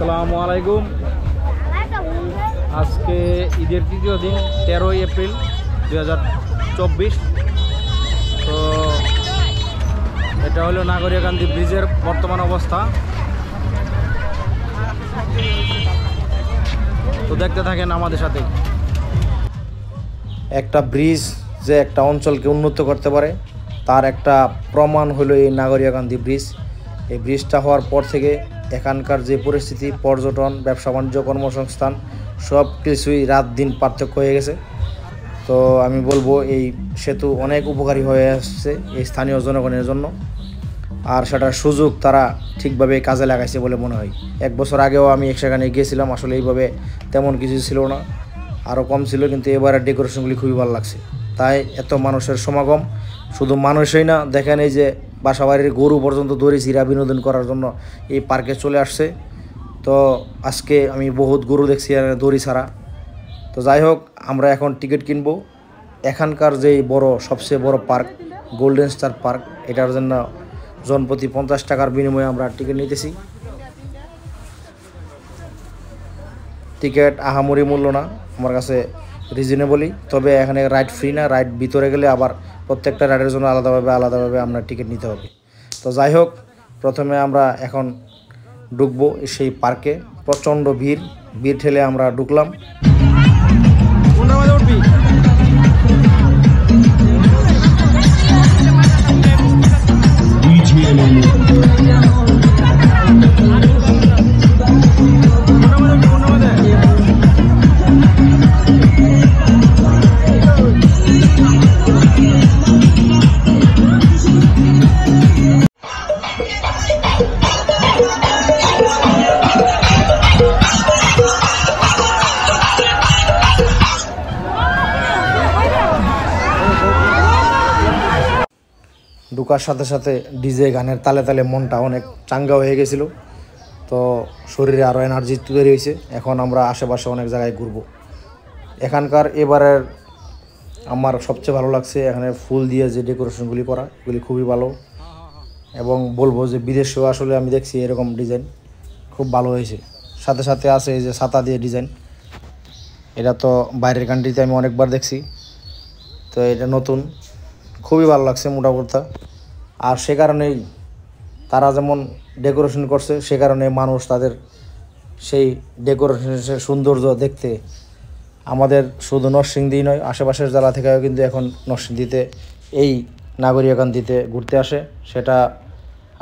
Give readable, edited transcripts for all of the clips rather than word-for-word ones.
আসসালামু আলাইকুম। আজকে ঈদের তৃতীয় দিন 13ই এপ্রিল 2024। তো এটা হলো নাগরিয়াকান্দি ব্রিজের বর্তমান অবস্থা। তো দেখতে থাকেন আমাদের সাথে। একটা ব্রিজ যে একটা অঞ্চলকে উন্নত করতে পারে তার একটা প্রমাণ হলো এই নাগরিয়াকান্দি ব্রিজ। এই ব্রিজটা হওয়ার পর থেকে এখানকার যে পরিস্থিতি, পর্যটন, ব্যবসা বাণিজ্য, কর্মসংস্থান সব কিছুই রাত দিন পার্থক্য হয়ে গেছে। তো আমি বলবো এই সেতু অনেক উপকারী হয়ে আসছে এই স্থানীয় জনগণের জন্য, আর সেটার সুযোগ তারা ঠিকভাবে কাজে লাগাইছে বলে মনে হয়। 1 বছর আগেও আমি সেখানে গিয়েছিলাম, আসলে এইভাবে তেমন কিছু ছিল না, আরও কম ছিল, কিন্তু এবারের ডেকোরেশনগুলি খুবই ভালো লাগছে। তাই এত মানুষের সমাগম, শুধু মানুষই না, দেখেন এই যে বাসাবাড়ির গরু পর্যন্ত দড়ি ছিঁড়া বিনোদন করার জন্য এই পার্কে চলে আসছে। তো আজকে আমি বহুত গরু দেখছি দড়ি ছাড়া। তো যাই হোক, আমরা এখন টিকিট কিনবো। এখানকার যেই সবচেয়ে বড় পার্ক গোল্ডেন স্টার পার্ক, এটার জন্য জনপ্রতি 50 টাকার বিনিময়ে আমরা টিকিট নিতেছি। টিকিট আহামরি মূল্য না, আমার কাছে রিজনেবলই। তবে এখানে রাইড ফ্রি না, রাইড ভিতরে গেলে আবার প্রত্যেকটা রাইডের জন্য আলাদাভাবে আমরা টিকিট নিতে হবে। তো যাই হোক, প্রথমে আমরা এখন ঢুকবো সেই পার্কে। প্রচণ্ড ভিড় ঠেলে আমরা ঢুকলাম। ঢুকার সাথে সাথে ডিজে গানের তালে তালে মনটা অনেক চাঙ্গা হয়ে গেছিলো। তো শরীরে আরও এনার্জি তৈরি হয়েছে। এখন আমরা আশেপাশে অনেক জায়গায় ঘুরবো। এখানকার এবারের আমার সবচেয়ে ভালো লাগছে এখানে ফুল দিয়ে যে ডেকোরেশনগুলি করা, এগুলি খুবই ভালো। এবং বলবো যে বিদেশেও আসলে আমি দেখছি এরকম ডিজাইন খুব ভালো হয়েছে। সাথে সাথে আছে এই যে ছাতা দিয়ে ডিজাইন, এটা তো বাইরের কান্ট্রিতে আমি অনেকবার দেখছি। তো এটা নতুন, খুবই ভালো লাগছে মোটামুটি। আর সে কারণেই তারা যেমন ডেকোরেশন করছে, সে কারণে মানুষ তাদের সেই ডেকোরেশনের সৌন্দর্য দেখতে আমাদের শুধু নরসিংদী নয়, আশেপাশের জেলা থেকেও কিন্তু এখন নরসিংদীতে এই নাগরিয়াকান্দিতে ঘুরতে আসে। সেটা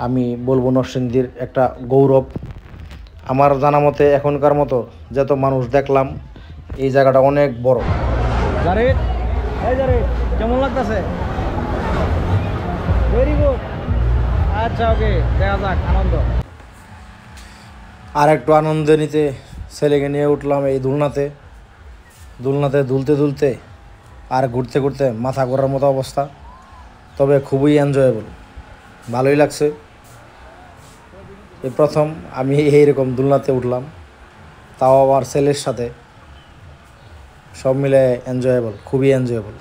আমি বলবো নরসিংদীর একটা গৌরব। আমার জানা মতে এখনকার মতো যত মানুষ দেখলাম, এই জায়গাটা অনেক বড়। কেমন লাগতেছে? Very good. আচ্ছা, ওকে, দেখা যাক আনন্দ। আর একটু আনন্দ নিতে ছেলেকে নিয়ে উঠলাম এই দুলনাতে দুলতে আর ঘুরতে ঘুরতে মাথা ঘোরার মতো অবস্থা। তবে খুবই এনজয়েবল, ভালোই লাগছে। এই প্রথম আমি এইরকম দুলনাতে উঠলাম, তাও আমার ছেলের সাথে। সব মিলে এনজয়েবল, খুবই এনজয়েবল।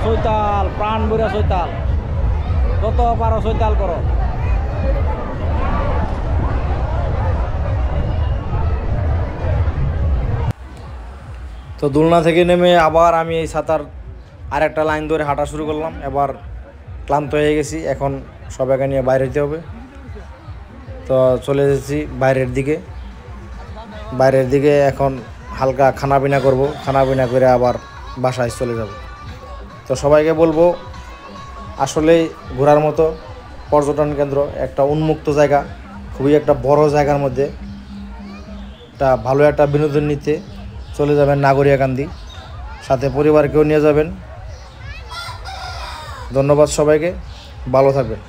চৈতাল, প্রাণ ভরে চৈতাল, যত পারো চৈতাল করো। তো দোলনা থেকে নেমে আবার আমি এই ছাতার আরেকটা লাইন ধরে হাঁটা শুরু করলাম। এবার ক্লান্ত হয়ে গেছি, এখন সবাইকে নিয়ে বাইরে যেতে হবে। তো চলে এসেছি বাইরের দিকে এখন হালকা খানাপিনা করব, খানাপিনা করে আবার বাসায় চলে যাব। তো সবাইকে বলবো, আসলেই ঘোরার মতো পর্যটন কেন্দ্র, একটা উন্মুক্ত জায়গা, খুবই একটা বড় জায়গার মধ্যে একটা ভালো একটা বিনোদন নিতে চলে যাবেন নাগরিয়াকান্দি, সাথে পরিবারকেও নিয়ে যাবেন। ধন্যবাদ সবাইকে, ভালো থাকবেন।